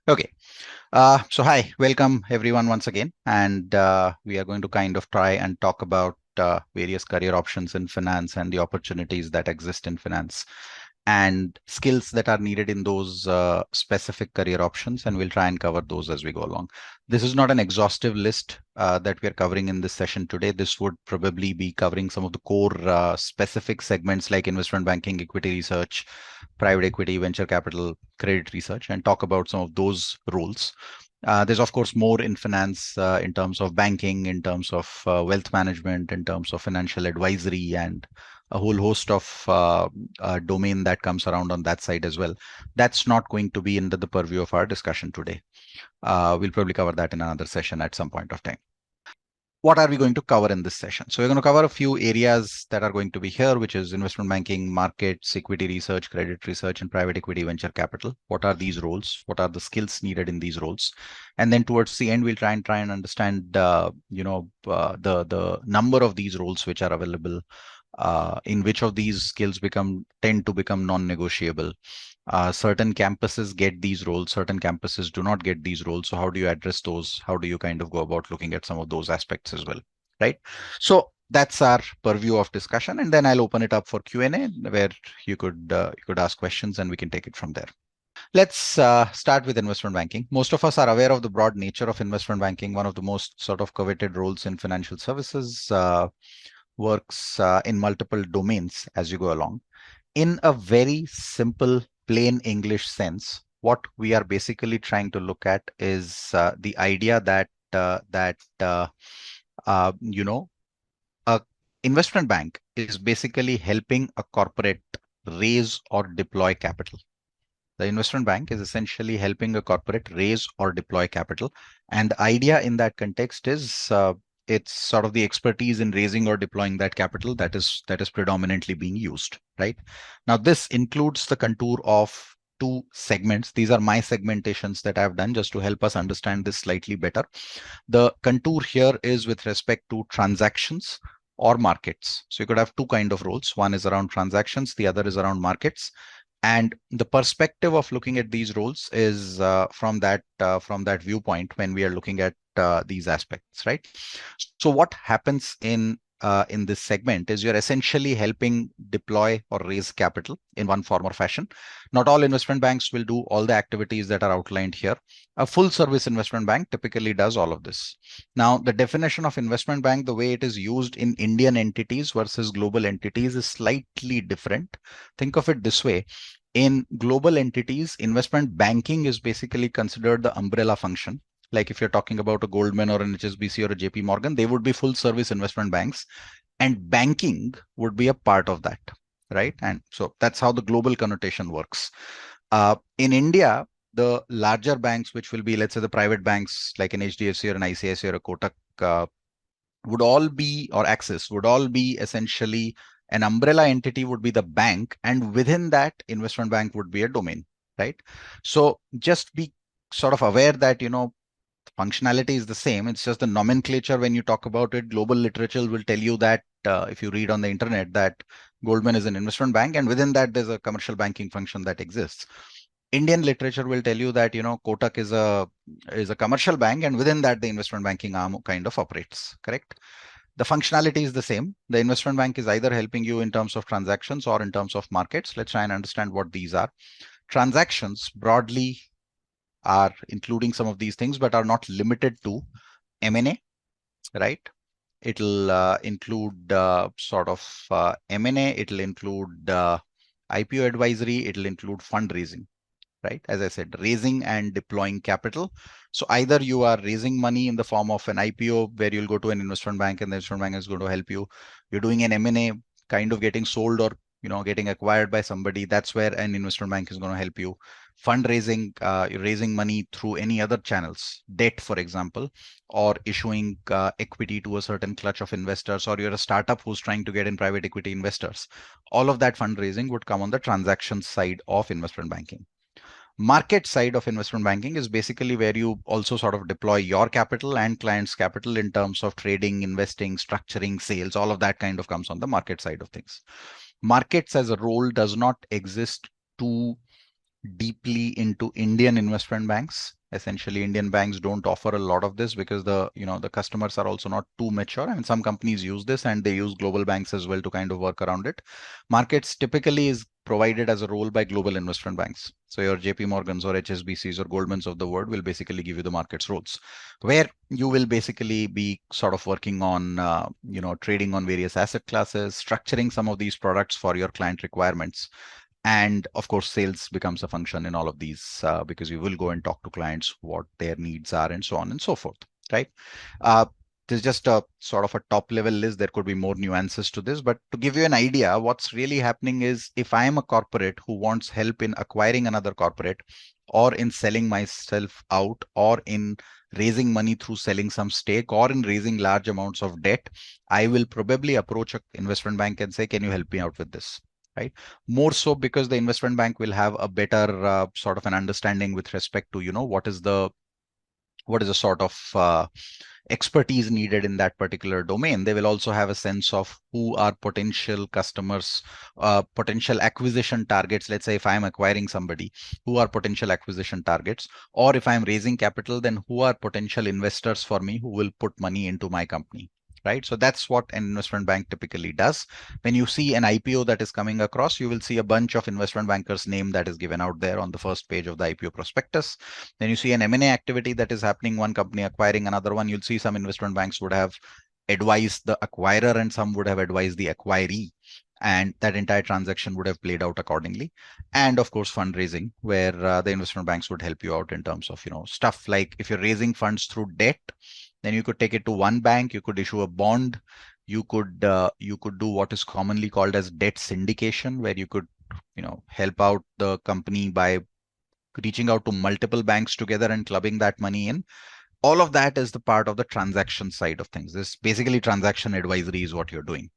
Okay. So hi, welcome everyone once again. And we are going to kind of try and talk about various career options in finance and the opportunities that exist in finance and skills that are needed in those specific career options. And we'll try and cover those as we go along. This is not an exhaustive list that we are covering in this session today. This would probably be covering some of the core specific segments like investment banking, equity research, private equity, venture capital, credit research, and talk about some of those roles. There's of course more in finance in terms of banking, in terms of wealth management, in terms of financial advisory, and a whole host of domain that comes around on that side as well. That's not going to be under the purview of our discussion today. We'll probably cover that in another session at some point of time. What are we going to cover in this session? So we're going to cover a few areas that are going to be here, which is investment banking, markets, equity research, credit research, and private equity venture capital. What are these roles? What are the skills needed in these roles? And then towards the end, we'll try and understand, the number of these roles which are available, in which of these skills tend to become non-negotiable. Certain campuses get these roles, certain campuses do not get these roles. So how do you address those? How do you kind of go about looking at some of those aspects as well, right? So that's our purview of discussion, and then I'll open it up for Q&A where you could ask questions and we can take it from there. Let's start with investment banking. Most of us are aware of the broad nature of investment banking, one of the most sort of coveted roles in financial services, works in multiple domains as you go along. In a very simple, plain English sense, what we are basically trying to look at is the idea that a investment bank is basically helping a corporate raise or deploy capital. The investment bank is essentially helping a corporate raise or deploy capital. And the idea in that context is it's sort of the expertise in raising or deploying that capital that is predominantly being used, right? Now, this includes the contour of two segments. These are my segmentations that I've done just to help us understand this slightly better. The contour here is with respect to transactions or markets. So you could have two kind of roles. One is around transactions, the other is around markets. And the perspective of looking at these roles is from that viewpoint when we are looking at these aspects, right? So what happens in this segment is you're essentially helping deploy or raise capital in one form or fashion. Not all investment banks will do all the activities that are outlined here. A full service investment bank typically does all of this. Now, the definition of investment bank, the way it is used in Indian entities versus global entities, is slightly different. Think of it this way. In global entities, investment banking is basically considered the umbrella function. Like if you're talking about a Goldman or an HSBC or a JP Morgan, they would be full service investment banks, and banking would be a part of that, right? And so that's how the global connotation works. In India, the larger banks, which will be, let's say, the private banks like an HDFC or an ICICI or a Kotak, would all be, or Axis would all be essentially an umbrella entity would be the bank, and within that investment bank would be a domain, right? So just be sort of aware that, functionality is the same. It's just the nomenclature when you talk about it. Global literature will tell you that if you read on the internet that Goldman is an investment bank, and within that there's a commercial banking function that exists. Indian literature will tell you that Kotak is a commercial bank, and within that the investment banking arm kind of operates. Correct? The functionality is the same. The investment bank is either helping you in terms of transactions or in terms of markets. Let's try and understand what these are. Transactions broadly are including some of these things, but are not limited to M&A, right? It'll include sort of M&A. It'll include IPO advisory. It'll include fundraising, right? As I said, raising and deploying capital. So either you are raising money in the form of an IPO where you'll go to an investment bank and the investment bank is going to help you. You're doing an M&A, kind of getting sold or getting acquired by somebody. That's where an investment bank is going to help you. Fundraising, you're raising money through any other channels, debt, for example, or issuing equity to a certain clutch of investors, or you're a startup who's trying to get in private equity investors. All of that fundraising would come on the transaction side of investment banking. Market side of investment banking is basically where you also sort of deploy your capital and clients' capital in terms of trading, investing, structuring, sales. All of that kind of comes on the market side of things. Markets as a role does not exist too deeply into Indian investment banks. Essentially, Indian banks don't offer a lot of this because the customers are also not too mature. I mean, some companies use this and they use global banks as well to kind of work around it. Markets typically is provided as a role by global investment banks. So your JP Morgans or HSBCs or Goldmans of the world will basically give you the markets roles, where you will basically be sort of working on, trading on various asset classes, structuring some of these products for your client requirements. And of course, sales becomes a function in all of these because you will go and talk to clients what their needs are and so on and so forth, right? Uh, there's just a sort of a top level list. There could be more nuances to this, but to give you an idea, what's really happening is if I am a corporate who wants help in acquiring another corporate or in selling myself out or in raising money through selling some stake or in raising large amounts of debt, I will probably approach an investment bank and say, can you help me out with this? Right? More so because the investment bank will have a better sort of an understanding with respect to, what is the sort of expertise needed in that particular domain. They will also have a sense of who are potential customers, potential acquisition targets. Let's say if I'm acquiring somebody, who are potential acquisition targets, or if I'm raising capital, then who are potential investors for me who will put money into my company. Right. So that's what an investment bank typically does. When you see an IPO that is coming across, you will see a bunch of investment bankers' name that is given out there on the first page of the IPO prospectus. Then you see an M&A activity that is happening, one company acquiring another one. You'll see some investment banks would have advised the acquirer and some would have advised the acquiree. And that entire transaction would have played out accordingly. And of course, fundraising, where the investment banks would help you out in terms of, stuff like if you're raising funds through debt, then you could take it to one bank, you could issue a bond, you could do what is commonly called as debt syndication, where you could, help out the company by reaching out to multiple banks together and clubbing that money in. All of that is the part of the transaction side of things. This basically transaction advisory is what you're doing,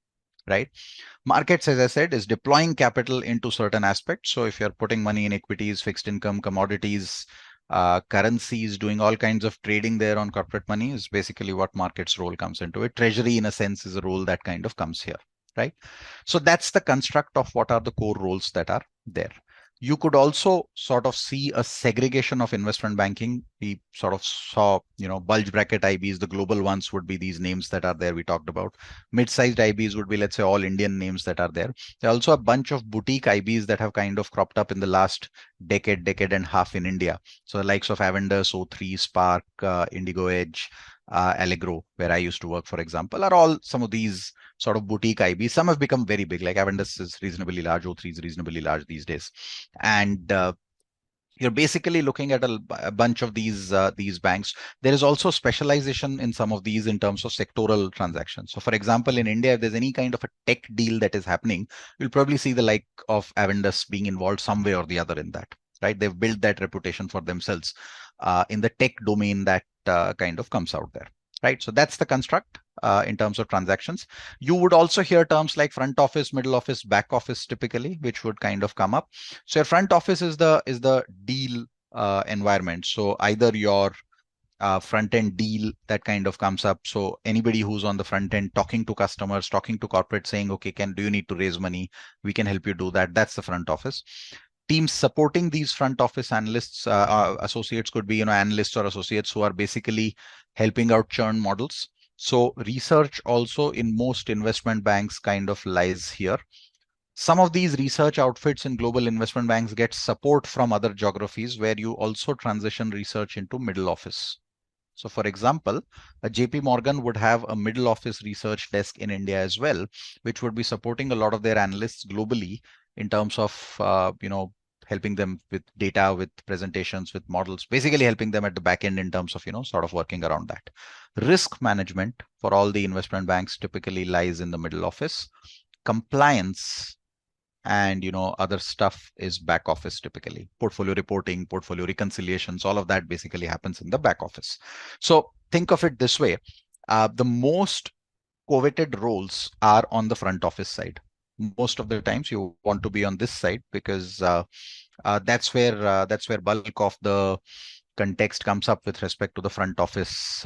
right? Markets, as I said, is deploying capital into certain aspects. So if you're putting money in equities, fixed income, commodities, currencies, doing all kinds of trading there on corporate money is basically what markets role comes into it. Treasury, in a sense, is a role that kind of comes here, right? So that's the construct of what are the core roles that are there. You could also sort of see a segregation of investment banking. We sort of saw, bulge bracket IBs, the global ones would be these names that are there we talked about. Mid-sized IBs would be, let's say, all Indian names that are there. There are also a bunch of boutique IBs that have kind of cropped up in the last decade and a half in India. So the likes of Avendus, O3, Spark, Indigo Edge, Allegro, where I used to work, for example, are all some of these sort of boutique IBs. Some have become very big, like Avendus is reasonably large, O3 is reasonably large these days. And you're basically looking at a bunch of these banks. There is also specialization in some of these in terms of sectoral transactions. So for example, in India, if there's any kind of a tech deal that is happening, you'll probably see the like of Avendus being involved some way or the other in that, right? They've built that reputation for themselves in the tech domain that kind of comes out there, right? So that's the construct in terms of transactions. You would also hear terms like front office, middle office, back office typically, which would kind of come up. So your front office is the deal environment. So either your front end deal that kind of comes up. So anybody who's on the front end talking to customers, talking to corporate, saying, okay, do you need to raise money? We can help you do that. That's the front office. Teams supporting these front office analysts, associates could be, analysts or associates who are basically helping out churn models. So research also in most investment banks kind of lies here. Some of these research outfits in global investment banks get support from other geographies where you also transition research into middle office. So for example, a JP Morgan would have a middle office research desk in India as well, which would be supporting a lot of their analysts globally in terms of, helping them with data, with presentations, with models, basically helping them at the back end in terms of, sort of working around that. Risk management for all the investment banks typically lies in the middle office. Compliance and other stuff is back office typically. Portfolio reporting, portfolio reconciliations, all of that basically happens in the back office. So think of it this way. The most coveted roles are on the front office side. Most of the times you want to be on this side because that's where bulk of the context comes up with respect to the front office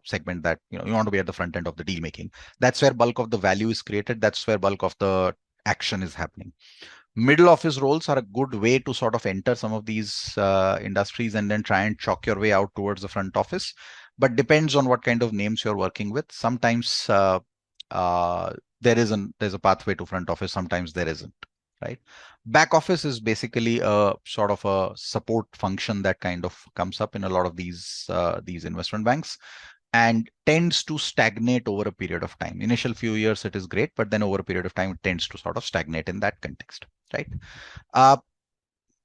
segment that you want to be at the front end of the deal making. That's where bulk of the value is created. That's where bulk of the action is happening. Middle office roles are a good way to sort of enter some of these industries and then try and chalk your way out towards the front office. But depends on what kind of names you're working with. Sometimes uh, there's a pathway to front office. Sometimes there isn't. Right. Back office is basically a sort of a support function that kind of comes up in a lot of these investment banks and tends to stagnate over a period of time. Initial few years it is great, but then over a period of time it tends to sort of stagnate in that context, right? Uh,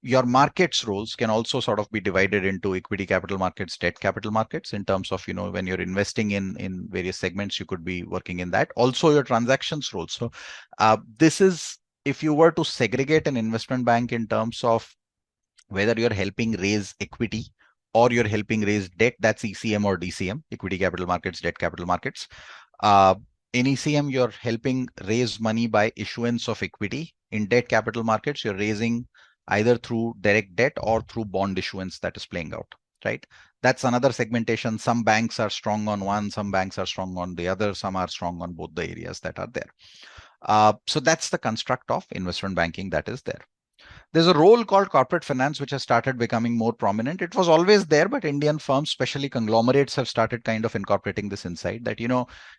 your markets roles can also sort of be divided into equity capital markets, debt capital markets, in terms of, when you're investing in various segments, you could be working in that. Also your transactions roles. So this is, if you were to segregate an investment bank in terms of whether you're helping raise equity or you're helping raise debt, that's ECM or DCM, equity capital markets, debt capital markets. Uh, in ECM, you're helping raise money by issuance of equity. In debt capital markets, you're raising either through direct debt or through bond issuance that is playing out, right? That's another segmentation. Some banks are strong on one, some banks are strong on the other, some are strong on both the areas that are there. So that's the construct of investment banking that is there. There's a role called corporate finance, which has started becoming more prominent. It was always there, but Indian firms, especially conglomerates, have started kind of incorporating this inside that,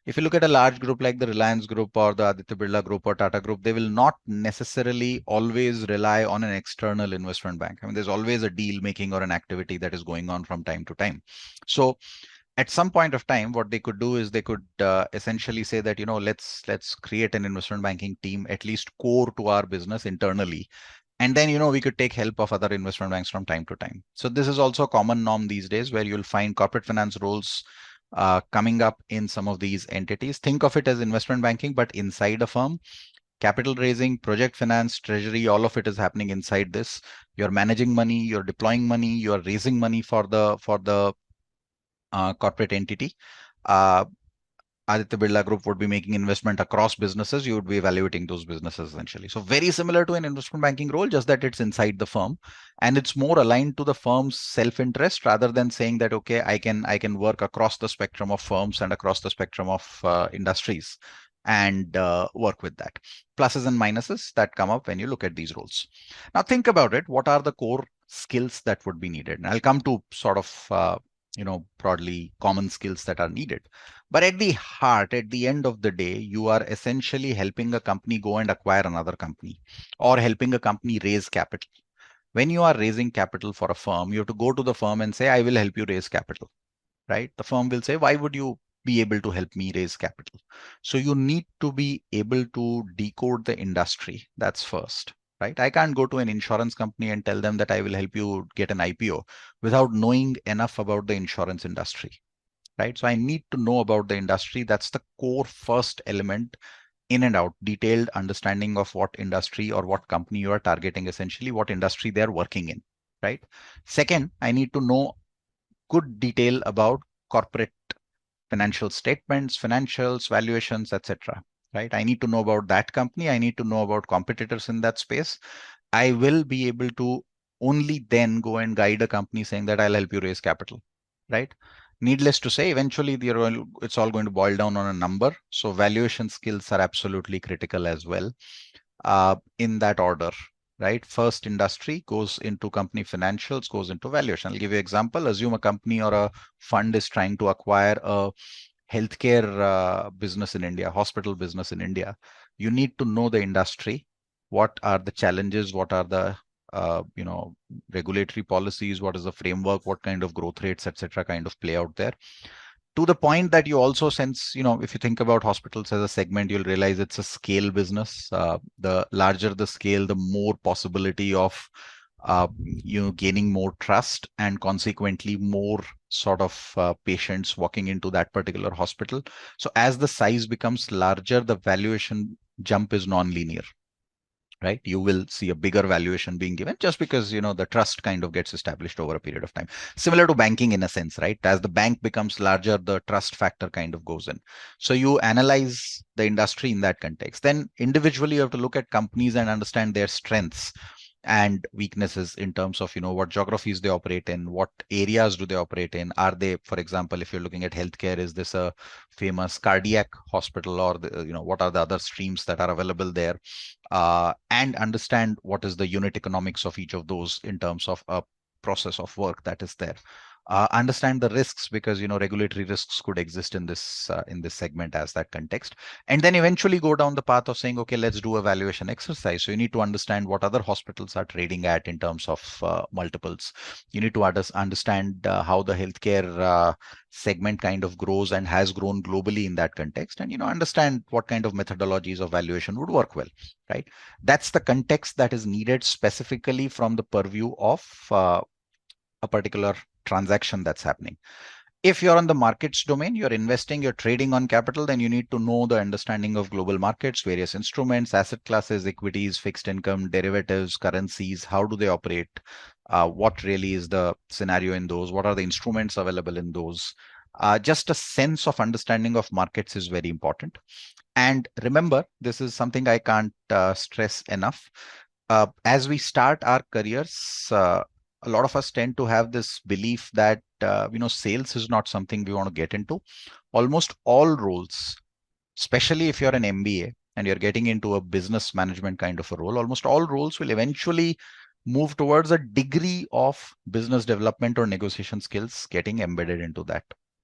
if you look at a large group like the Reliance Group or the Aditya Birla Group or Tata Group, they will not necessarily always rely on an external investment bank. I mean, there's always a deal making or an activity that is going on from time to time. So at some point of time, what they could do is they could essentially say that, let's create an investment banking team, at least core to our business internally, and then, we could take help of other investment banks from time to time. So this is also a common norm these days where you'll find corporate finance roles coming up in some of these entities. Think of it as investment banking, but inside a firm. Capital raising, project finance, treasury, all of it is happening inside this. You're managing money, you're deploying money, you're raising money for the corporate entity. Uh, Aditya Birla Group would be making investment across businesses. You would be evaluating those businesses essentially. So very similar to an investment banking role, just that it's inside the firm, and it's more aligned to the firm's self-interest rather than saying that, okay, I can work across the spectrum of firms and across the spectrum of industries and work with that. Pluses and minuses that come up when you look at these roles. Now think about it. What are the core skills that would be needed? And I'll come to sort of broadly common skills that are needed. But at the heart, at the end of the day, you are essentially helping a company go and acquire another company or helping a company raise capital. When you are raising capital for a firm, you have to go to the firm and say, I will help you raise capital, right? The firm will say, why would you be able to help me raise capital? So you need to be able to decode the industry. That's first, right? I can't go to an insurance company and tell them that I will help you get an IPO without knowing enough about the insurance industry, right? So I need to know about the industry. That's the core first element, in and out, detailed understanding of what industry or what company you are targeting, essentially what industry they're working in, right? Second, I need to know good detail about corporate financial statements, financials, valuations, etc. Right? I need to know about that company. I need to know about competitors in that space. I will be able to only then go and guide a company saying that I'll help you raise capital, right? Needless to say, eventually it's all going to boil down on a number. So valuation skills are absolutely critical as well, in that order, right? First industry goes into company financials, goes into valuation. I'll give you an example. Assume a company or a fund is trying to acquire a healthcare business in India, hospital business in India. You need to know the industry. What are the challenges? What are the regulatory policies? What is the framework? What kind of growth rates, etc., kind of play out there? To the point that you also sense, if you think about hospitals as a segment, you'll realize it's a scale business. The larger the scale, the more possibility of gaining more trust and consequently more sort of patients walking into that particular hospital. So as the size becomes larger, the valuation jump is non-linear, right? You will see a bigger valuation being given just because, the trust kind of gets established over a period of time. Similar to banking in a sense, right? As the bank becomes larger, the trust factor kind of goes in. So you analyze the industry in that context. Then individually, you have to look at companies and understand their strengths. and weaknesses in terms of, what geographies they operate in, what areas do they operate in. Are they, for example, if you're looking at healthcare, is this a famous cardiac hospital, or what are the other streams that are available there? And understand what is the unit economics of each of those in terms of a process of work that is there. Understand the risks, because regulatory risks could exist in this segment as that context, and then eventually go down the path of saying, okay, let's do a valuation exercise. So you need to understand what other hospitals are trading at in terms of multiples. You need to understand how the healthcare segment kind of grows and has grown globally in that context, and understand what kind of methodologies of valuation would work well, right? That's the context that is needed specifically from the purview of a particular transaction that's happening. If you're on the markets domain, you're investing, you're trading on capital, then you need to know the understanding of global markets, various instruments, asset classes, equities, fixed income, derivatives, currencies. How do they operate? What really is the scenario in those? What are the instruments available in those? Just a sense of understanding of markets is very important. And remember, this is something I can't stress enough. As we start our careers, a lot of us tend to have this belief that sales is not something we want to get into. Almost all roles, especially if you're an MBA and you're getting into a business management kind of a role, almost all roles will eventually move towards a degree of business development or negotiation skills getting embedded into that.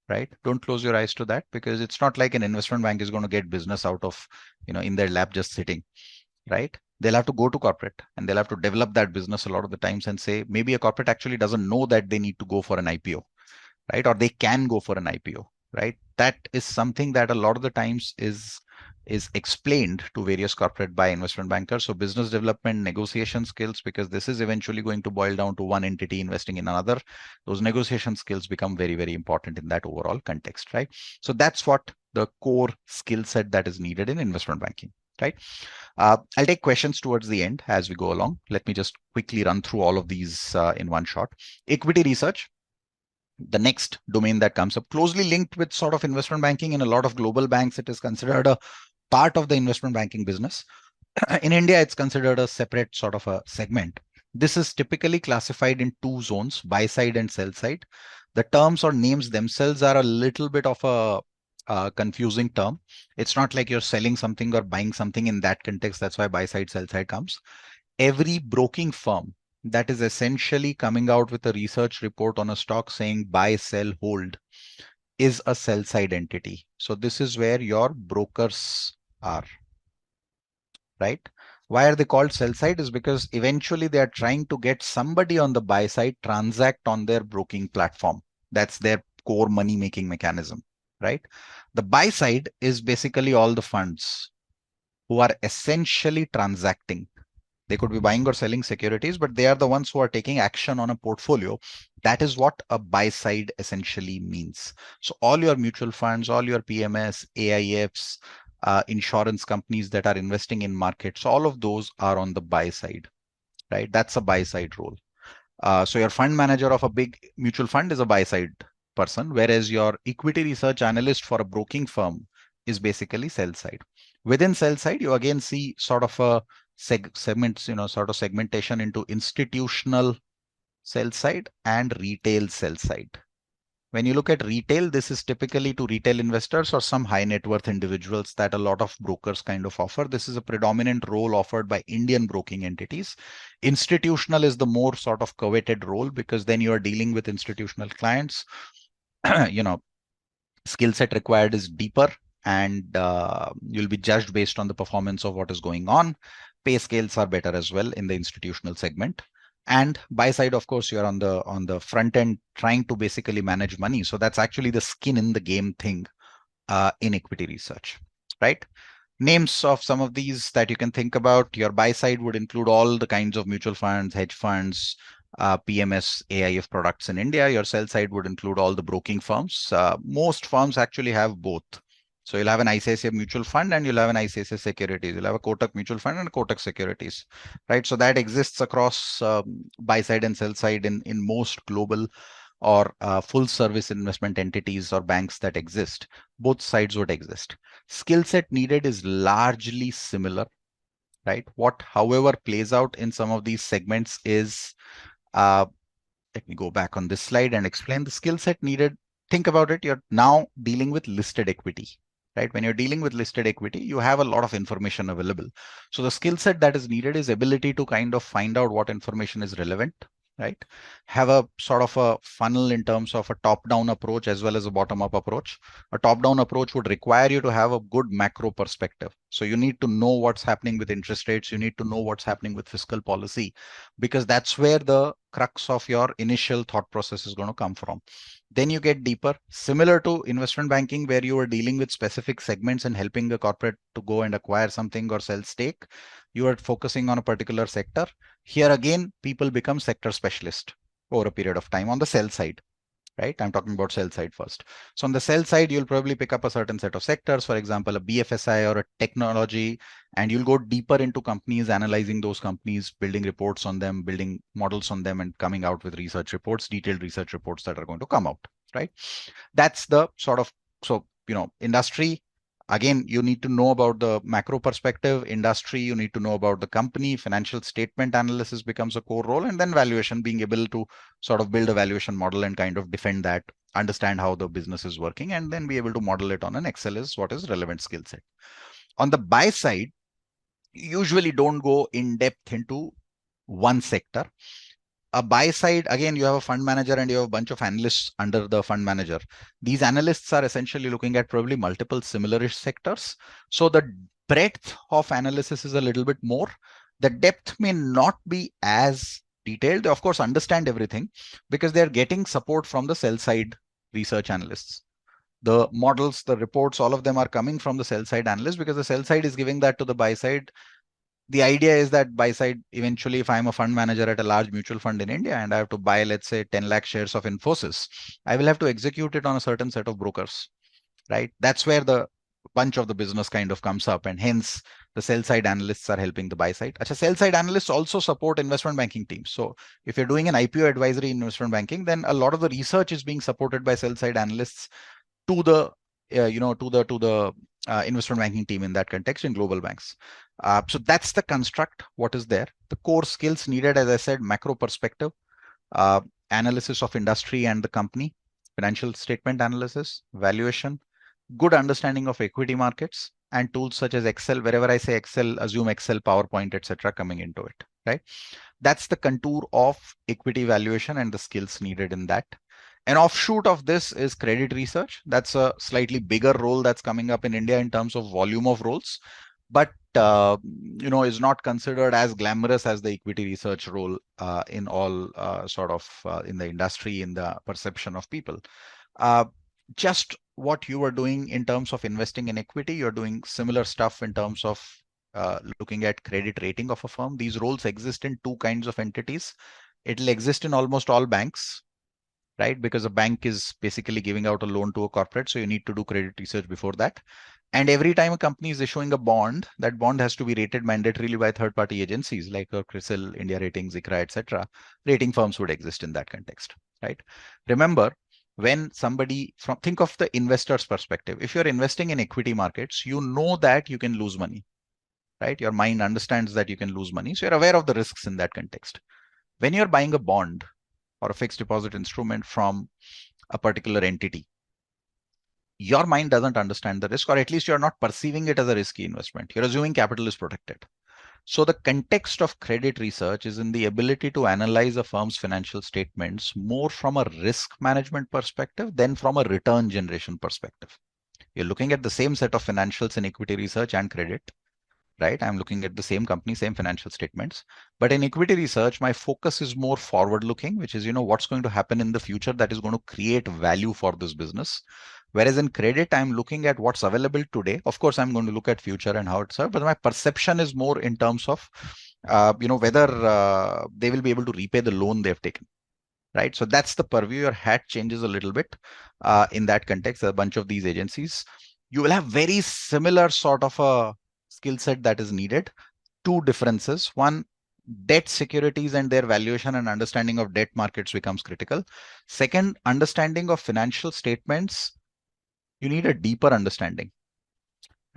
Right? Don't close your eyes to that, because it's not like an investment bank is going to get business out of, in their lab just sitting, right? They'll have to go to corporate and they'll have to develop that business a lot of the times, and say maybe a corporate actually doesn't know that they need to go for an IPO, right? Or they can go for an IPO, right? That is something that a lot of the times is explained to various corporate by investment bankers. So business development, negotiation skills, because this is eventually going to boil down to one entity investing in another. Those negotiation skills become very, very important in that overall context, right? So that's what the core skill set that is needed in investment banking, right? I'll take questions towards the end as we go along. Let me just quickly run through all of these in one shot. Equity research, the next domain that comes up, closely linked with sort of investment banking. In a lot of global banks, it is considered a part of the investment banking business. In India, it's considered a separate sort of a segment. This is typically classified in two zones, buy side and sell side. The terms or names themselves are a little bit of a confusing term. It's not like you're selling something or buying something in that context. That's why buy side, sell side comes. Every broking firm that is essentially coming out with a research report on a stock saying buy, sell, hold is a sell side entity. So this is where your brokers are, right? Why are they called sell side? Is because eventually they are trying to get somebody on the buy side transact on their broking platform. That's their core money making mechanism, right? The buy side is basically all the funds who are essentially transacting. They could be buying or selling securities, but they are the ones who are taking action on a portfolio. That is what a buy side essentially means. So all your mutual funds, all your PMS, AIFs, insurance companies that are investing in markets, all of those are on the buy side, right? That's a buy side role. So your fund manager of a big mutual fund is a buy side person, whereas your equity research analyst for a broking firm is basically sell side. Within sell side, you again see sort of a segments, sort of segmentation into institutional sell side and retail sell side. When you look at retail, this is typically to retail investors or some high net worth individuals that a lot of brokers kind of offer. This is a predominant role offered by Indian broking entities. Institutional is the more sort of coveted role, because then you are dealing with institutional clients. you know, Skill set required is deeper, and you'll be judged based on the performance of what is going on. Pay scales are better as well in the institutional segment. And buy side, of course, you're on the front end trying to basically manage money. So that's actually the skin in the game thing in equity research, right? Names of some of these that you can think about. Your buy side would include all the kinds of mutual funds, hedge funds, PMS, AIF products in India. Your sell side would include all the broking firms. Most firms actually have both. So you'll have an ICICI mutual fund and you'll have an ICICI securities. You'll have a Kotak mutual fund and a Kotak securities, right? So that exists across buy side and sell side in most global or full service investment entities or banks that exist. Both sides would exist. Skill set needed is largely similar, right? What, however, plays out in some of these segments is, let me go back on this slide and explain the skill set needed. Think about it. You're now dealing with listed equity, right? When you're dealing with listed equity, you have a lot of information available. So the skill set that is needed is ability to kind of find out what information is relevant, right? Have a sort of a funnel in terms of a top-down approach as well as a bottom-up approach. A top-down approach would require you to have a good macro perspective. So you need to know what's happening with interest rates. You need to know what's happening with fiscal policy, because that's where the crux of your initial thought process is going to come from. Then you get deeper, similar to investment banking, where you are dealing with specific segments and helping the corporate to go and acquire something or sell stake. You are focusing on a particular sector. Here again, people become sector specialist over a period of time on the sell side, right? I'm talking about sell side first. So on the sell side, you'll probably pick up a certain set of sectors, for example, a BFSI or a technology, and you'll go deeper into companies, analyzing those companies, building reports on them, building models on them, and coming out with research reports, detailed research reports that are going to come out, right? That's the sort of, so, industry, again, you need to know about the macro perspective. Industry, you need to know about the company. Financial statement analysis becomes a core role, and then valuation, being able to sort of build a valuation model and kind of defend that, understand how the business is working, and then be able to model it on an Excel is what is relevant skill set. On the buy side, usually don't go in depth into one sector. A buy side, again, you have a fund manager and you have a bunch of analysts under the fund manager. These analysts are essentially looking at probably multiple similarish sectors. So the breadth of analysis is a little bit more. The depth may not be as detailed. They, of course, understand everything because they're getting support from the sell side research analysts. The models, the reports, all of them are coming from the sell side analysts because the sell side is giving that to the buy side. The idea is that buy side, eventually, if I'm a fund manager at a large mutual fund in India and I have to buy, let's say, 10 lakh shares of Infosys, I will have to execute it on a certain set of brokers, right? That's where the bunch of the business kind of comes up, and hence the sell side analysts are helping the buy side. Achha, sell side analysts also support investment banking teams. So if you're doing an IPO advisory in investment banking, then a lot of the research is being supported by sell side analysts to the investment banking team in that context in global banks. So that's the construct, what is there. The core skills needed, as I said, macro perspective, analysis of industry and the company, financial statement analysis, valuation, good understanding of equity markets, and tools such as Excel. Wherever I say Excel, assume Excel, PowerPoint, etc. coming into it, right? That's the contour of equity valuation and the skills needed in that. An offshoot of this is credit research. That's a slightly bigger role that's coming up in India in terms of volume of roles, but is not considered as glamorous as the equity research role in all in the industry, in the perception of people. Just what you are doing in terms of investing in equity, you're doing similar stuff in terms of looking at credit rating of a firm. These roles exist in two kinds of entities. It'll exist in almost all banks, right? Because a bank is basically giving out a loan to a corporate. So you need to do credit research before that. And every time a company is issuing a bond, that bond has to be rated mandatorily by third-party agencies like CRISIL, India Ratings, ICRA, etc. Rating firms would exist in that context, right? Remember, when somebody think of the investor's perspective. If you're investing in equity markets, you know that you can lose money, right? Your mind understands that you can lose money. So you're aware of the risks in that context. When you're buying a bond or a fixed deposit instrument from a particular entity, your mind doesn't understand the risk, or at least you're not perceiving it as a risky investment. You're assuming capital is protected. So the context of credit research is in the ability to analyze a firm's financial statements more from a risk management perspective than from a return generation perspective. You're looking at the same set of financials in equity research and credit, right? I'm looking at the same company, same financial statements. But in equity research, my focus is more forward looking, which is, what's going to happen in the future that is going to create value for this business. Whereas in credit, I'm looking at what's available today. Of course, I'm going to look at future and how it's, but my perception is more in terms of, whether they will be able to repay the loan they've taken. Right. So that's the purview. Your hat changes a little bit in that context. A bunch of these agencies, you will have very similar sort of a skill set that is needed. Two differences. One, debt securities and their valuation and understanding of debt markets becomes critical. Second, understanding of financial statements. You need a deeper understanding,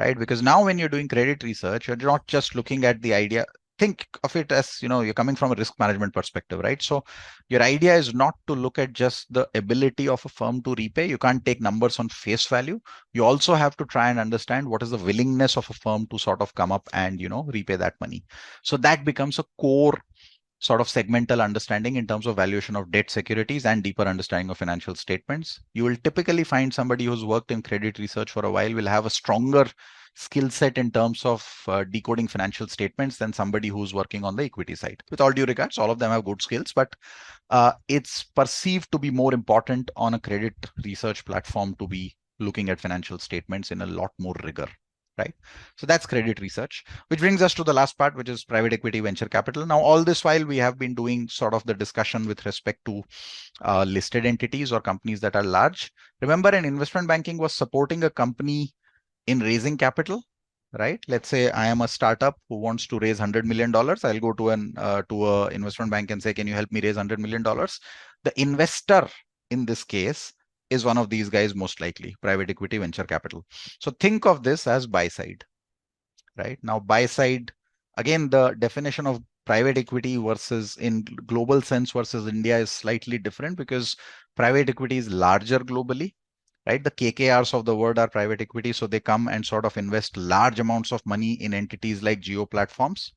right? Because now when you're doing credit research, you're not just looking at the idea. Think of it as, you're coming from a risk management perspective, right? So your idea is not to look at just the ability of a firm to repay. You can't take numbers on face value. You also have to try and understand what is the willingness of a firm to sort of come up and, repay that money. So that becomes a core sort of segmental understanding in terms of valuation of debt securities and deeper understanding of financial statements. You will typically find somebody who's worked in credit research for a while will have a stronger skill set in terms of decoding financial statements than somebody who's working on the equity side. With all due regards, all of them have good skills, but it's perceived to be more important on a credit research platform to be looking at financial statements in a lot more rigor, right? So that's credit research, which brings us to the last part, which is private equity venture capital. Now, all this while we have been doing sort of the discussion with respect to listed entities or companies that are large. Remember, an investment banking was supporting a company in raising capital, right? Let's say I am a startup who wants to raise $100 million. I'll go to a investment bank and say, can you help me raise $100 million? The investor in this case is one of these guys, most likely private equity venture capital. So think of this as buy side, right? Now, buy side, again, the definition of private equity versus in global sense versus India is slightly different because private equity is larger globally, right? The KKRs of the world are private equity. So they come and sort of invest large amounts of money in entities like geo platforms.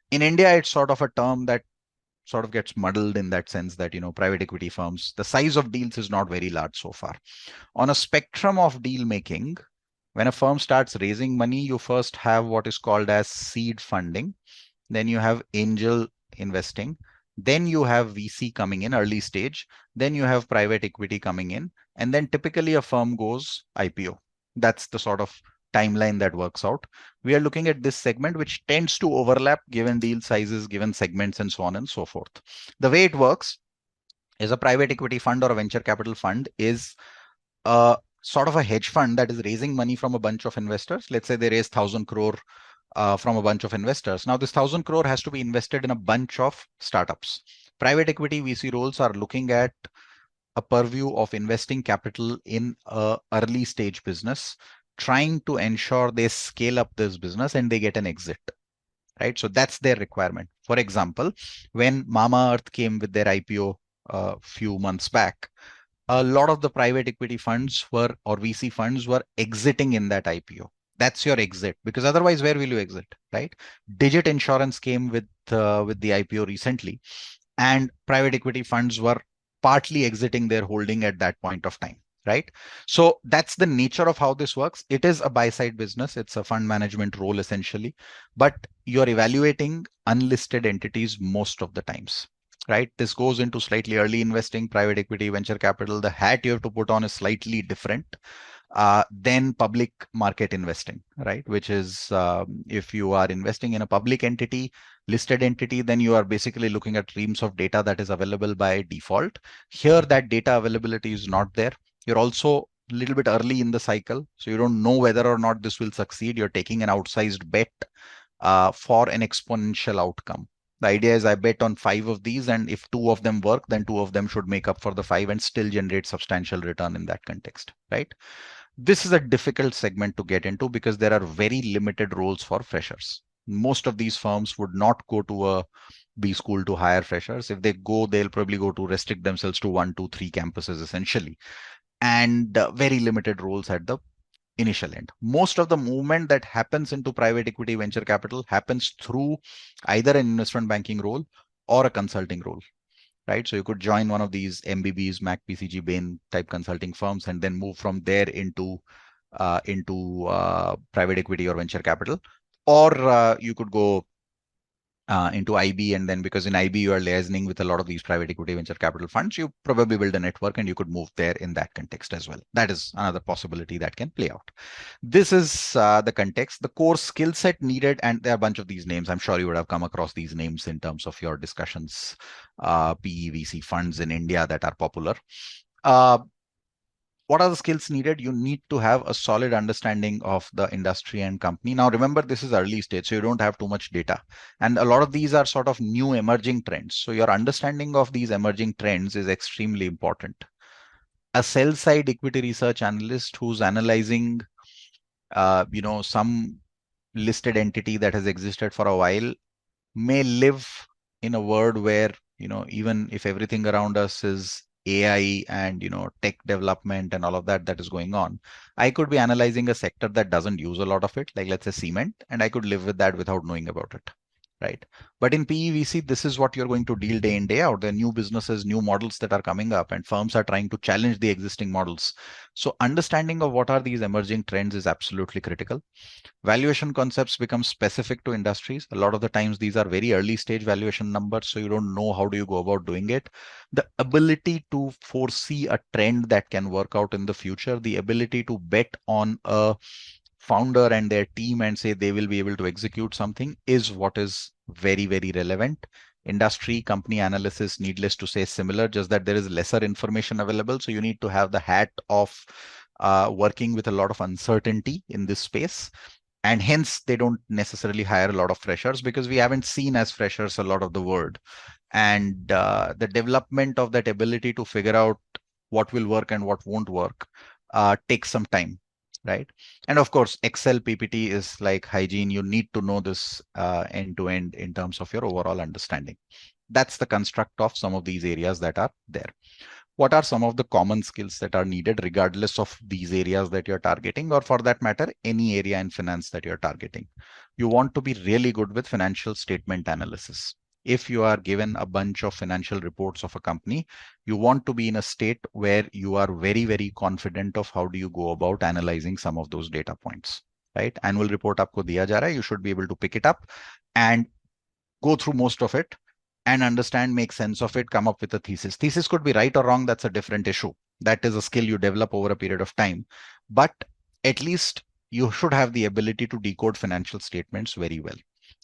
In India, it's sort of a term that sort of gets muddled in that sense that, private equity firms, the size of deals is not very large so far. On a spectrum of deal making, when a firm starts raising money, you first have what is called as seed funding. Then you have angel investing. Then you have VC coming in early stage. Then you have private equity coming in. And then typically a firm goes IPO. That's the sort of timeline that works out. We are looking at this segment, which tends to overlap given deal sizes, given segments, and so on and so forth. The way it works is a private equity fund or a venture capital fund is sort of a hedge fund that is raising money from a bunch of investors. Let's say they raise 1,000 crore from a bunch of investors. Now, this 1,000 crore has to be invested in a bunch of startups. Private equity VC roles are looking at a purview of investing capital in a early stage business, trying to ensure they scale up this business and they get an exit, right? So that's their requirement. For example, when Mama Earth came with their IPO a few months back, a lot of the private equity funds were or VC funds were exiting in that IPO. That's your exit, because otherwise, where will you exit, right? Digit Insurance came with the IPO recently, and private equity funds were partly exiting their holding at that point of time, right? So that's the nature of how this works. It is a buy side business. It's a fund management role essentially, but you're evaluating unlisted entities most of the times, right? This goes into slightly early investing, private equity, venture capital. The hat you have to put on is slightly different than public market investing, right? Which is if you are investing in a public entity, listed entity, then you are basically looking at reams of data that is available by default. Here, that data availability is not there. You're also a little bit early in the cycle, so you don't know whether or not this will succeed. You're taking an outsized bet for an exponential outcome. The idea is I bet on 5 of these, and if 2 of them work, then 2 of them should make up for the 5 and still generate substantial return in that context, right? This is a difficult segment to get into because there are very limited roles for freshers. Most of these firms would not go to a B school to hire freshers. If they go, they'll probably go to restrict themselves to 1, 2, 3 campuses essentially, and very limited roles at the initial end. Most of the movement that happens into private equity venture capital happens through either an investment banking role or a consulting role, right? So you could join one of these MBBs, Mac, PCG, Bain type consulting firms, and then move from there into private equity or venture capital, or you could go into IB, and then because in IB you are liaisoning with a lot of these private equity venture capital funds, you probably build a network and you could move there in that context as well. That is another possibility that can play out. This is the context, the core skill set needed, and there are a bunch of these names. I'm sure you would have come across these names in terms of your discussions, PE, VC funds in India that are popular. What are the skills needed? You need to have a solid understanding of the industry and company. Now, remember, this is early stage, so you don't have too much data. And a lot of these are sort of new emerging trends. So your understanding of these emerging trends is extremely important. A sell side equity research analyst who's analyzing some listed entity that has existed for a while may live in a world where, even if everything around us is AI and, tech development and all of that is going on, I could be analyzing a sector that doesn't use a lot of it, like let's say cement, and I could live with that without knowing about it. Right. But in PEVC, this is what you're going to deal day in, day out. There are new businesses, new models that are coming up, and firms are trying to challenge the existing models. So understanding of what are these emerging trends is absolutely critical. Valuation concepts become specific to industries. A lot of the times these are very early stage valuation numbers, so you don't know how do you go about doing it. The ability to foresee a trend that can work out in the future, the ability to bet on a founder and their team and say they will be able to execute something is what is very, very relevant. Industry company analysis, needless to say, similar, just that there is lesser information available. So you need to have the hat of working with a lot of uncertainty in this space. And hence, they don't necessarily hire a lot of freshers because we haven't seen as freshers a lot of the word. And the development of that ability to figure out what will work and what won't work takes some time, right? And of course, Excel PPT is like hygiene. You need to know this end to end in terms of your overall understanding. That's the construct of some of these areas that are there. What are some of the common skills that are needed regardless of these areas that you're targeting, or for that matter, any area in finance that you're targeting? You want to be really good with financial statement analysis. If you are given a bunch of financial reports of a company, you want to be in a state where you are very, very confident of how do you go about analyzing some of those data points, right? Annual report आपको दिया जा रहा है, you should be able to pick it up and go through most of it and understand, make sense of it, come up with a thesis. Thesis could be right or wrong. That's a different issue. That is a skill you develop over a period of time. But at least you should have the ability to decode financial statements very well,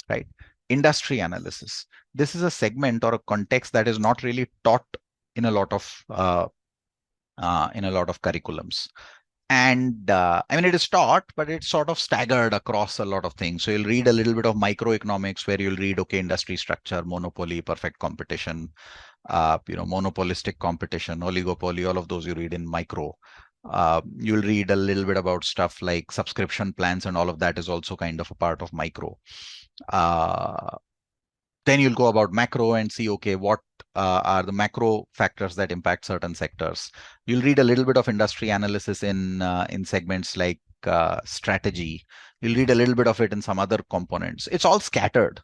right? Industry analysis. This is a segment or a context that is not really taught in a lot of curriculums. And I mean, it is taught, but it's sort of staggered across a lot of things. So you'll read a little bit of microeconomics where you'll read, okay, industry structure, monopoly, perfect competition, monopolistic competition, oligopoly, all of those you read in micro. You'll read a little bit about stuff like subscription plans, and all of that is also kind of a part of micro. Uh, then you'll go about macro and see, okay, what are the macro factors that impact certain sectors. You'll read a little bit of industry analysis in segments like strategy. You'll read a little bit of it in some other components. It's all scattered,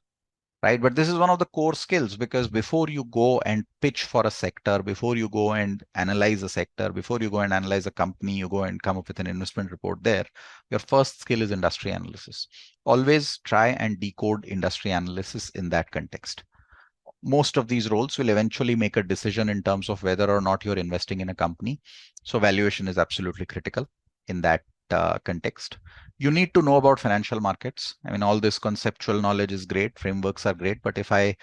right? But this is one of the core skills, because before you go and pitch for a sector, before you go and analyze a sector, before you go and analyze a company, you go and come up with an investment report there, your first skill is industry analysis. Always try and decode industry analysis in that context. Most of these roles will eventually make a decision in terms of whether or not you're investing in a company. So valuation is absolutely critical in that context. You need to know about financial markets. I mean, all this conceptual knowledge is great, frameworks are great, but if I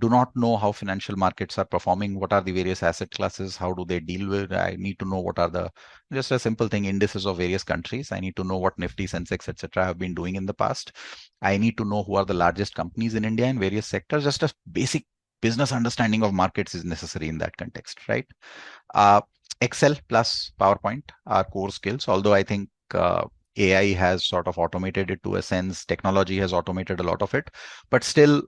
do not know how financial markets are performing, what are the various asset classes, how do they deal with, I need to know what are the, just a simple thing, indices of various countries. I need to know what Nifty, Sensex, etc. have been doing in the past. I need to know who are the largest companies in India in various sectors. Just a basic business understanding of markets is necessary in that context, right? Uh, Excel plus PowerPoint are core skills, although I think AI has sort of automated it to a sense. Technology has automated a lot of it, but still,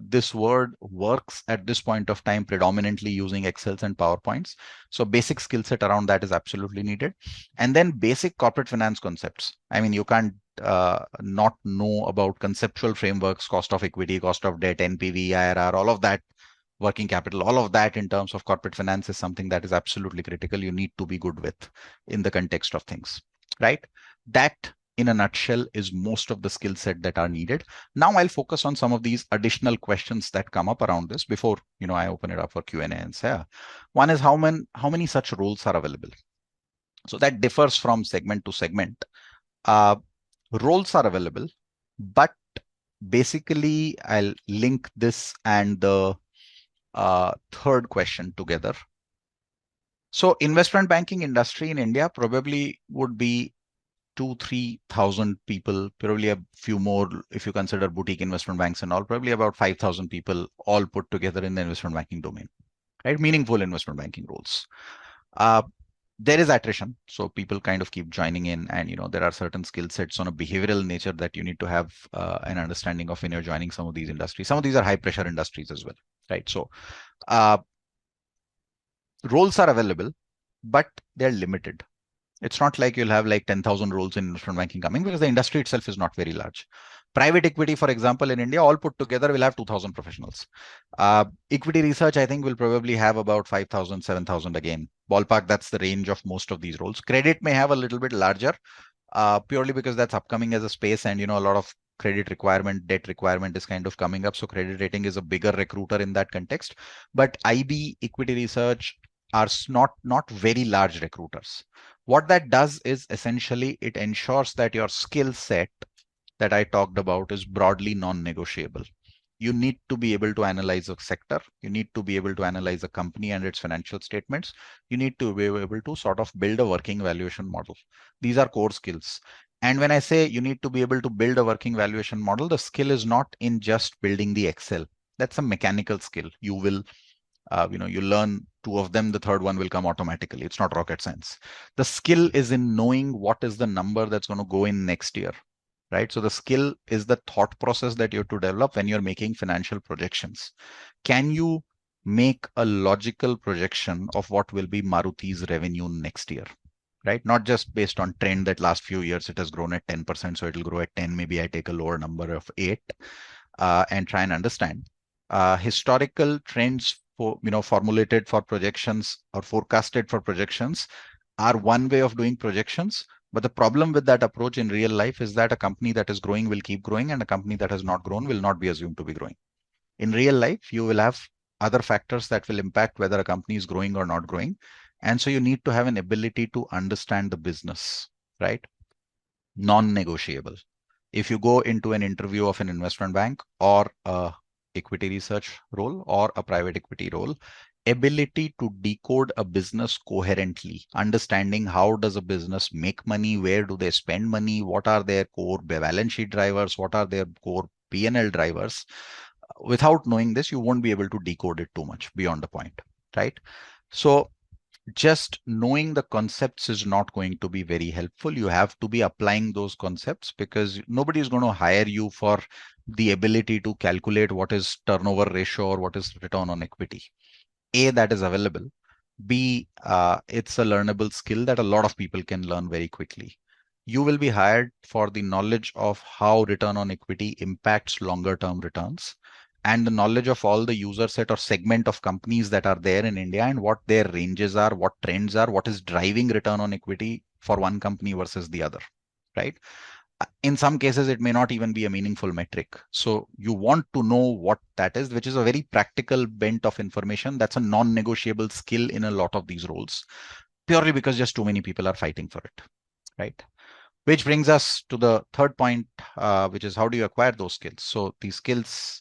this word works at this point of time predominantly using Excels and PowerPoints. So basic skill set around that is absolutely needed. And then basic corporate finance concepts. I mean, you can't not know about conceptual frameworks, cost of equity, cost of debt, NPV, IRR, all of that, working capital, all of that in terms of corporate finance is something that is absolutely critical. You need to be good with in the context of things, right? That in a nutshell is most of the skill set that are needed. Now I'll focus on some of these additional questions that come up around this before, I open it up for Q&A and say, one is how many such roles are available? So that differs from segment to segment. Roles are available, but basically I'll link this and the third question together. So investment banking industry in India probably would be 2,000-3,000 people, probably a few more if you consider boutique investment banks and all, probably about 5,000 people all put together in the investment banking domain, right? Meaningful investment banking roles. There is attrition, so people kind of keep joining in, and there are certain skill sets on a behavioral nature that you need to have an understanding of when you're joining some of these industries. Some of these are high pressure industries as well, right? So uh, roles are available, but they're limited. It's not like you'll have like 10,000 roles in investment banking coming, because the industry itself is not very large. Private equity, for example, in India, all put together will have 2,000 professionals. Equity research, I think, will probably have about 5,000, 7,000 again. Ballpark, that's the range of most of these roles. Credit may have a little bit larger, purely because that's upcoming as a space, and a lot of credit requirement, debt requirement is kind of coming up. So credit rating is a bigger recruiter in that context. But IB, equity research, are not very large recruiters. What that does is essentially it ensures that your skill set that I talked about is broadly non-negotiable. You need to be able to analyze a sector. You need to be able to analyze a company and its financial statements. You need to be able to sort of build a working valuation model. These are core skills. And when I say you need to be able to build a working valuation model, the skill is not in just building the Excel. That's a mechanical skill. You will you learn two of them, the third one will come automatically. It's not rocket science. The skill is in knowing what is the number that's going to go in next year, right? So the skill is the thought process that you have to develop when you're making financial projections. Can you make a logical projection of what will be Maruti's revenue next year? Right? Not just based on trend that last few years it has grown at 10%, so it'll grow at 10. Maybe I take a lower number of 8 and try and understand historical trends for formulated for projections or forecasted for projections are one way of doing projections. But the problem with that approach in real life is that a company that is growing will keep growing, and a company that has not grown will not be assumed to be growing. In real life, you will have other factors that will impact whether a company is growing or not growing. And so you need to have an ability to understand the business, right? Non-negotiable. If you go into an interview of an investment bank or a equity research role or a private equity role, ability to decode a business coherently, understanding how does a business make money, where do they spend money, what are their core balance sheet drivers, what are their core P&L drivers. Without knowing this, you won't be able to decode it too much beyond the point, right? So just knowing the concepts is not going to be very helpful. You have to be applying those concepts, because nobody is going to hire you for the ability to calculate what is turnover ratio or what is return on equity. A, that is available. B, it's a learnable skill that a lot of people can learn very quickly. You will be hired for the knowledge of how return on equity impacts longer term returns, and the knowledge of all the user set or segment of companies that are there in India and what their ranges are, what trends are, what is driving return on equity for one company versus the other, right? In some cases, it may not even be a meaningful metric. So you want to know what that is, which is a very practical bent of information. That's a non-negotiable skill in a lot of these roles, purely because just too many people are fighting for it, right? Which brings us to the third point, which is how do you acquire those skills? So these skills,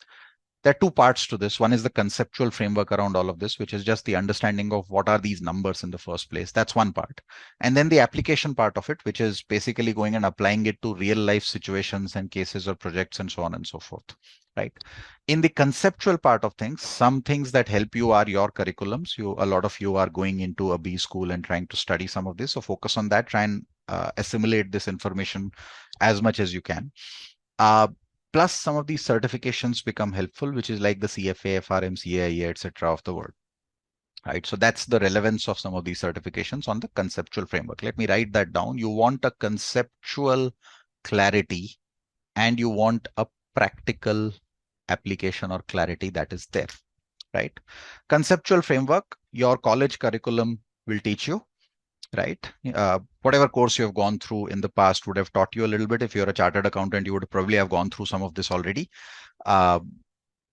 there are two parts to this. One is the conceptual framework around all of this, which is just the understanding of what are these numbers in the first place. That's one part. And then the application part of it, which is basically going and applying it to real life situations and cases or projects and so on and so forth, right? In the conceptual part of things, some things that help you are your curriculums. A lot of you are going into a B school and trying to study some of this. So focus on that, try and assimilate this information as much as you can. Uh, Plus, some of these certifications become helpful, which is like the CFA, FRM, CAIA, etc. of the world. Right. So that's the relevance of some of these certifications on the conceptual framework. Let me write that down. You want a conceptual clarity and you want a practical application or clarity that is there. Right. Conceptual framework, your college curriculum will teach you, right? Whatever course you have gone through in the past would have taught you a little bit. If you're a chartered accountant, you would probably have gone through some of this already. Uh,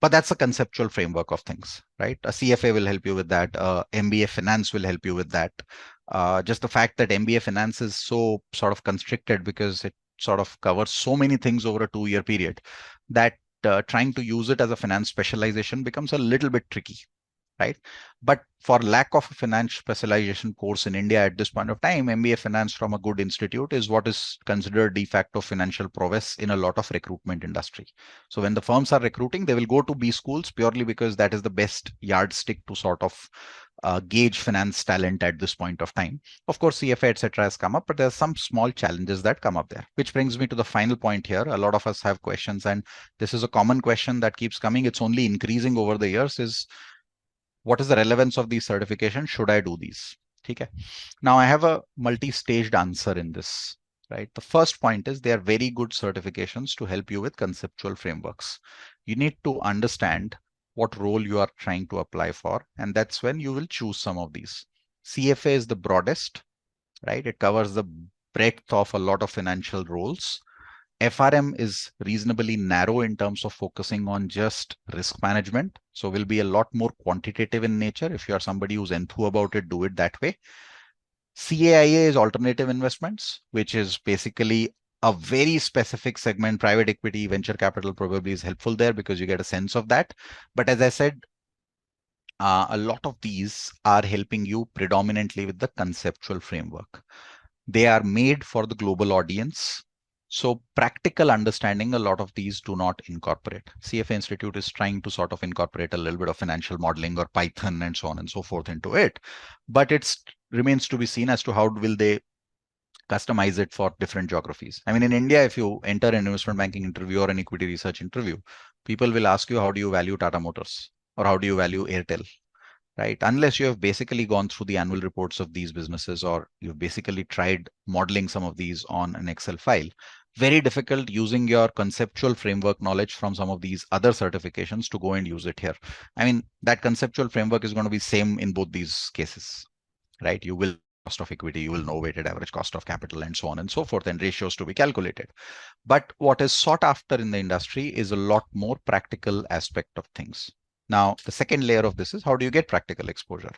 but that's a conceptual framework of things, right? A CFA will help you with that. MBA finance will help you with that. Just the fact that MBA finance is so sort of constricted because it sort of covers so many things over a 2-year period that trying to use it as a finance specialization becomes a little bit tricky, right? But for lack of a finance specialization course in India at this point of time, MBA finance from a good institute is what is considered de facto financial prowess in a lot of recruitment industry. So when the firms are recruiting, they will go to B schools purely because that is the best yardstick to sort of gauge finance talent at this point of time. Of course, CFA, etc. has come up, but there's some small challenges that come up there, which brings me to the final point here. A lot of us have questions, and this is a common question that keeps coming. It's only increasing over the years is, what is the relevance of these certifications? Should I do these? Okay. Now I have a multi-staged answer in this, right? The first point is they are very good certifications to help you with conceptual frameworks. You need to understand what role you are trying to apply for, and that's when you will choose some of these. CFA is the broadest, right? It covers the breadth of a lot of financial roles. FRM is reasonably narrow in terms of focusing on just risk management. So will be a lot more quantitative in nature. If you are somebody who's enthused about it, do it that way. CAIA is alternative investments, which is basically a very specific segment. Private equity, venture capital probably is helpful there because you get a sense of that. But as I said, a lot of these are helping you predominantly with the conceptual framework. They are made for the global audience. So practical understanding, a lot of these do not incorporate. CFA Institute is trying to sort of incorporate a little bit of financial modeling or Python and so on and so forth into it. But it remains to be seen as to how will they customize it for different geographies. I mean, in India, if you enter an investment banking interview or an equity research interview, people will ask you, how do you value Tata Motors? Or how do you value Airtel? Right? Unless you have basically gone through the annual reports of these businesses or you've basically tried modeling some of these on an Excel file, very difficult using your conceptual framework knowledge from some of these other certifications to go and use it here. I mean, that conceptual framework is going to be same in both these cases, right? You will cost of equity, you will know weighted average cost of capital and so on and so forth, and ratios to be calculated. But what is sought after in the industry is a lot more practical aspect of things. Now, the second layer of this is how do you get practical exposure?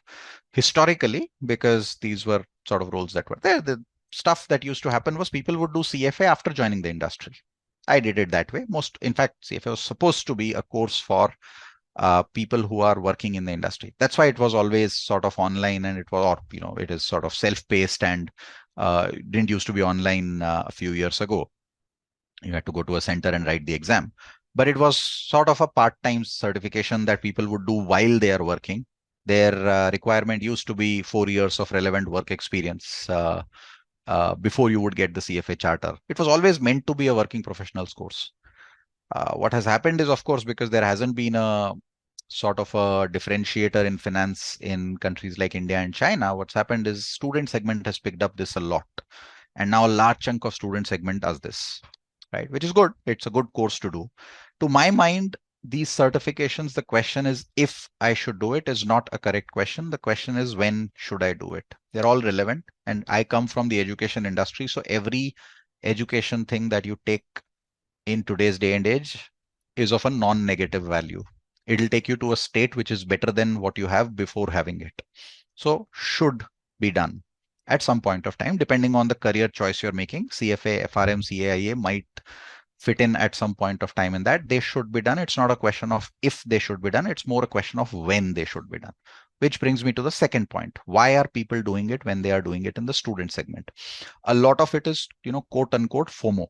Historically, because these were sort of roles that were there, the stuff that used to happen was people would do CFA after joining the industry. I did it that way. In fact, CFA was supposed to be a course for people who are working in the industry. That's why it was always sort of online, and it was, or it is sort of self-paced and didn't used to be online a few years ago. You had to go to a center and write the exam. But it was sort of a part-time certification that people would do while they are working. Their requirement used to be 4 years of relevant work experience before you would get the CFA charter. It was always meant to be a working professionals course. What has happened is, of course, because there hasn't been a sort of a differentiator in finance in countries like India and China, what's happened is student segment has picked up this a lot. And now a large chunk of student segment does this, right? Which is good. It's a good course to do. To my mind, these certifications, the question is if I should do it is not a correct question. The question is when should I do it? They're all relevant. And I come from the education industry. So every education thing that you take in today's day and age is of a non-negative value. It'll take you to a state which is better than what you have before having it. So should be done at some point of time, depending on the career choice you're making. CFA, FRM, CAIA might fit in at some point of time in that. They should be done. It's not a question of if they should be done. It's more a question of when they should be done. Which brings me to the second point. Why are people doing it when they are doing it in the student segment? A lot of it is, quote unquote, FOMO.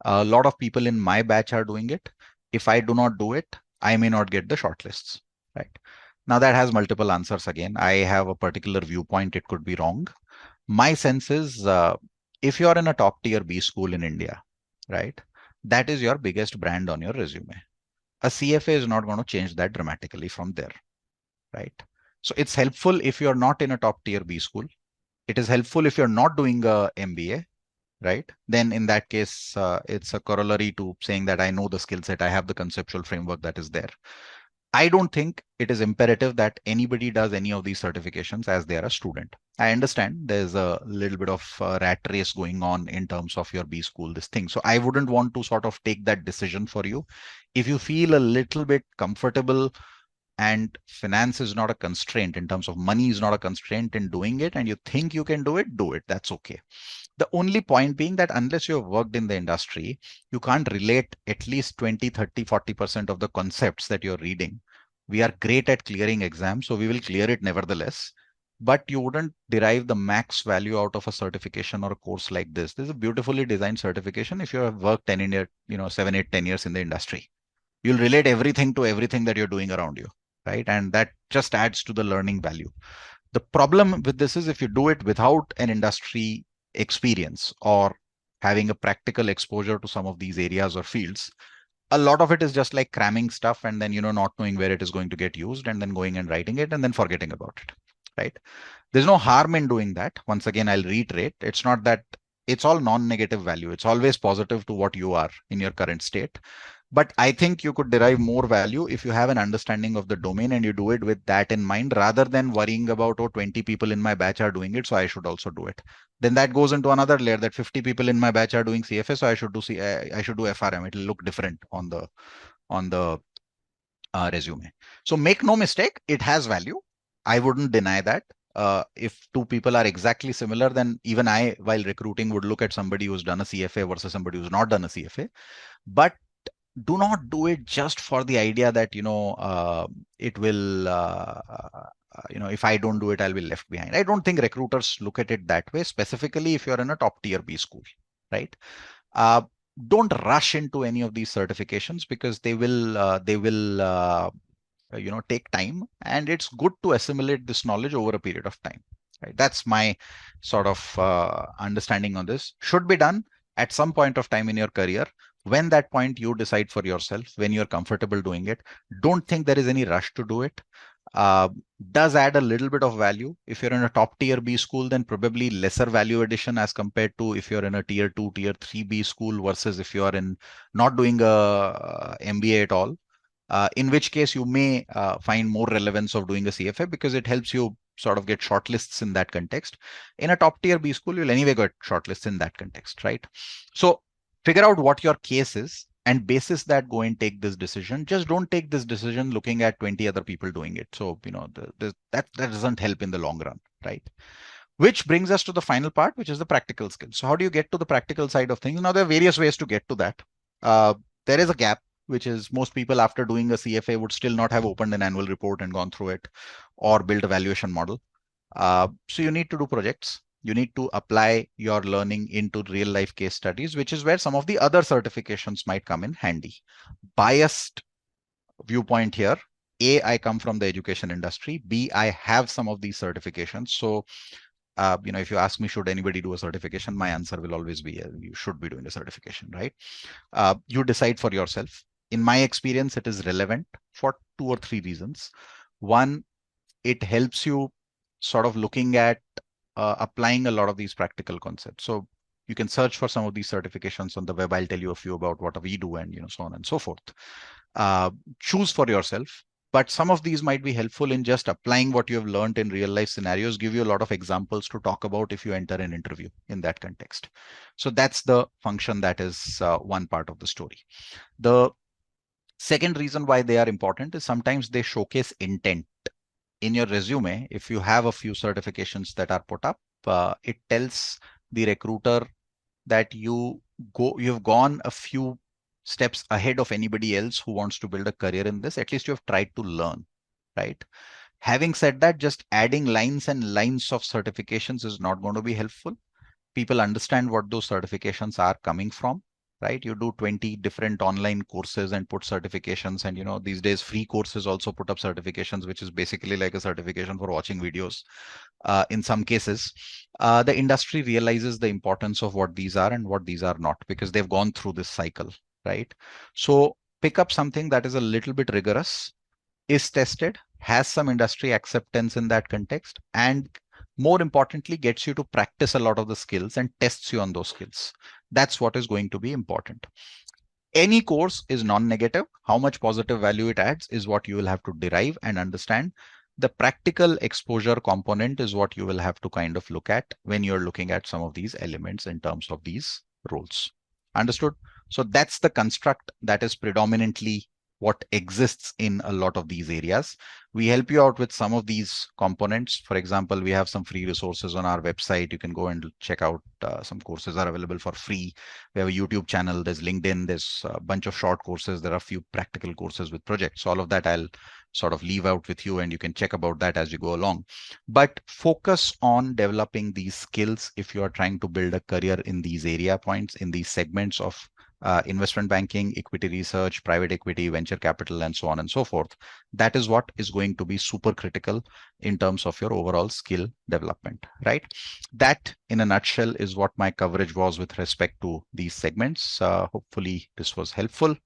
A lot of people in my batch are doing it. If I do not do it, I may not get the shortlists, right? Now that has multiple answers again. I have a particular viewpoint. It could be wrong. My sense is if you're in a top tier B school in India, right, that is your biggest brand on your resume. A CFA is not going to change that dramatically from there, right? So it's helpful if you're not in a top tier B school. It is helpful if you're not doing a MBA, right? Then in that case, it's a corollary to saying that I know the skill set, I have the conceptual framework that is there. I don't think it is imperative that anybody does any of these certifications as they are a student. I understand there's a little bit of rat race going on in terms of your B school, this thing. So I wouldn't want to sort of take that decision for you. If you feel a little bit comfortable and finance is not a constraint in terms of money is not a constraint in doing it, and you think you can do it, do it. That's okay. The only point being that unless you have worked in the industry, you can't relate at least 20, 30, 40% of the concepts that you're reading We are great at clearing exams, so we will clear it nevertheless. But you wouldn't derive the max value out of a certification or a course like this. This is a beautifully designed certification. If you have worked 10 in your, 7, 8, 10 years in the industry, you'll relate everything to everything that you're doing around you, right? And that just adds to the learning value. The problem with this is if you do it without an industry experience or having a practical exposure to some of these areas or fields, a lot of it is just like cramming stuff and then, not knowing where it is going to get used and then going and writing it and then forgetting about it, right? There's no harm in doing that. Once again, I'll reiterate, it's not that it's all non-negative value. It's always positive to what you are in your current state. But I think you could derive more value if you have an understanding of the domain and you do it with that in mind rather than worrying about, oh, 20 people in my batch are doing it, so I should also do it. Then that goes into another layer that 50 people in my batch are doing CFA, so I should do FRM. It'll look different on the resume. So make no mistake, it has value. I wouldn't deny that. If two people are exactly similar, then even I, while recruiting, would look at somebody who's done a CFA versus somebody who's not done a CFA. But do not do it just for the idea that it will if I don't do it, I'll be left behind. I don't think recruiters look at it that way, specifically if you're in a top tier B school, right? uh, don't rush into any of these certifications because they will take time, and it's good to assimilate this knowledge over a period of time, right? That's my sort of understanding on this. Should be done at some point of time in your career. When that point, you decide for yourself when you're comfortable doing it. Don't think there is any rush to do it. uh, does add a little bit of value. If you're in a top tier B school, then probably lesser value addition as compared to if you're in a tier 2, tier 3 B school versus if you are in not doing a MBA at all. In which case you may find more relevance of doing a CFA because it helps you sort of get shortlists in that context. In a top tier B school, you'll anyway get shortlists in that context, right? So figure out what your case is and basis that go and take this decision. Just don't take this decision looking at 20 other people doing it. So, that doesn't help in the long run, right? Which brings us to the final part, which is the practical skills. So how do you get to the practical side of things? Now, there are various ways to get to that. There is a gap, which is most people after doing a CFA would still not have opened an annual report and gone through it or built a valuation model. So you need to do projects. You need to apply your learning into real life case studies, which is where some of the other certifications might come in handy. Biased viewpoint here. A, I come from the education industry. B, I have some of these certifications. So if you ask me, should anybody do a certification? My answer will always be, you should be doing a certification, right? You decide for yourself. In my experience, it is relevant for 2 or 3 reasons. One, it helps you sort of looking at applying a lot of these practical concepts. So you can search for some of these certifications on the web. I'll tell you a few about what we do and so on and so forth. Choose for yourself. But some of these might be helpful in just applying what you have learned in real life scenarios, give you a lot of examples to talk about if you enter an interview in that context. So that's the function that is one part of the story. The second reason why they are important is sometimes they showcase intent. In your resume, if you have a few certifications that are put up, it tells the recruiter that you've gone a few steps ahead of anybody else who wants to build a career in this. At least you have tried to learn, right? Having said that, just adding lines and lines of certifications is not going to be helpful. People understand what those certifications are coming from, right? You do 20 different online courses and put certifications, and these days free courses also put up certifications, which is basically like a certification for watching videos. In some cases, the industry realizes the importance of what these are and what these are not because they've gone through this cycle, right? So pick up something that is a little bit rigorous, is tested, has some industry acceptance in that context, and more importantly, gets you to practice a lot of the skills and tests you on those skills. That's what is going to be important. Any course is non-negative. How much positive value it adds is what you will have to derive and understand. The practical exposure component is what you will have to kind of look at when you're looking at some of these elements in terms of these roles. Understood? So that's the construct that is predominantly what exists in a lot of these areas. We help you out with some of these components. For example, we have some free resources on our website. You can go and check out some courses are available for free. We have a YouTube channel, there's LinkedIn, there's a bunch of short courses, there are a few practical courses with projects. All of that I'll sort of leave out with you and you can check about that as you go along. But focus on developing these skills if you are trying to build a career in these area points, in these segments of investment banking, equity research, private equity, venture capital, and so on and so forth. That is what is going to be super critical in terms of your overall skill development, right? That, in a nutshell, is what my coverage was with respect to these segments. Hopefully, this was helpful.